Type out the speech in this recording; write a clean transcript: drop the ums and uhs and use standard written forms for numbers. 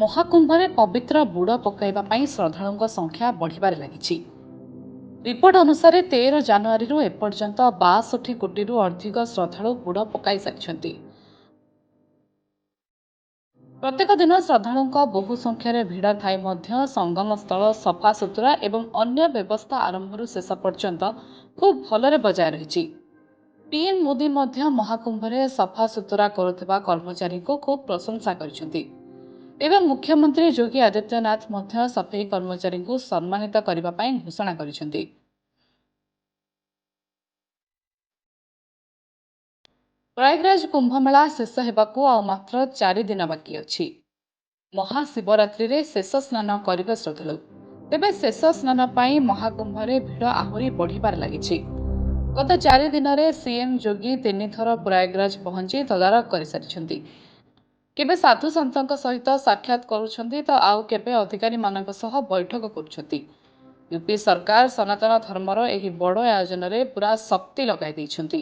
ମହାକୁମ୍ଭରେ ପବିତ୍ର ବୁଡ଼ ପକାଇବା ପାଇଁ ଶ୍ରଦ୍ଧାଳୁଙ୍କ ସଂଖ୍ୟା ବଢ଼ିବାରେ ଲାଗିଛି। ରିପୋର୍ଟ ଅନୁସାରେ 13 ଜାନୁଆରୀରୁ ଏପର୍ଯ୍ୟନ୍ତ 62 କୋଟିରୁ ଅଧିକ ଶ୍ରଦ୍ଧାଳୁ ବୁଡ଼ ପକାଇ ସାରିଛନ୍ତି। ପ୍ରତ୍ୟେକ ଦିନ ଶ୍ରଦ୍ଧାଳୁଙ୍କ ବହୁ ସଂଖ୍ୟାରେ ଭିଡ଼ ଥାଇ ମଧ୍ୟ ସଙ୍ଗମସ୍ଥଳ ସଫାସୁତୁରା ଏବଂ ଅନ୍ୟ ବ୍ୟବସ୍ଥା ଆରମ୍ଭରୁ ଶେଷ ପର୍ଯ୍ୟନ୍ତ ଖୁବ୍ ଭଲରେ ବଜାୟ ରହିଛି। ପିଏମ୍ ମୋଦି ମଧ୍ୟ ମହାକୁମ୍ଭରେ ସଫାସୁତୁରା କରୁଥିବା କର୍ମଚାରୀଙ୍କୁ ଖୁବ୍ ପ୍ରଶଂସା କରିଛନ୍ତି। ଏବଂ ମୁଖ୍ୟମନ୍ତ୍ରୀ ଯୋଗୀ ଆଦିତ୍ୟନାଥ ମଧ୍ୟ ସଫେଇ କର୍ମଚାରୀଙ୍କୁ ସମ୍ମାନିତ କରିବା ପାଇଁ ଘୋଷଣା କରିଛନ୍ତି। ପ୍ରୟାଗରାଜ କୁମ୍ଭମେଳା ଶେଷ ହେବାକୁ ଆଉ ମାତ୍ର 4 ଦିନ ବାକି ଅଛି। ମହାଶିବରାତ୍ରିରେ ଶେଷ ସ୍ନାନ କରିବେ ଶ୍ରଦ୍ଧାଳୁ। ତେବେ ଶେଷ ସ୍ନାନ ପାଇଁ ମହାକୁମ୍ଭରେ ଭିଡ଼ ଆହୁରି ବଢ଼ିବାରେ ଲାଗିଛି। ଗତ 4 ଦିନରେ ସିଏମ୍ ଯୋଗୀ 3 ଥର ପ୍ରୟାଗରାଜ ପହଞ୍ଚି ତଦାରଖ କରିସାରିଛନ୍ତି। କେବେ ସାଧୁ ସନ୍ଥଙ୍କ ସହିତ ସାକ୍ଷାତ କରୁଛନ୍ତି ତ ଆଉ କେବେ ଅଧିକାରୀମାନଙ୍କ ସହ ବୈଠକ କରୁଛନ୍ତି। ୟୁପି ସରକାର ସନାତନ ଧର୍ମର ଏହି ବଡ଼ ଆୟୋଜନରେ ପୁରା ଶକ୍ତି ଲଗାଇ ଦେଇଛନ୍ତି।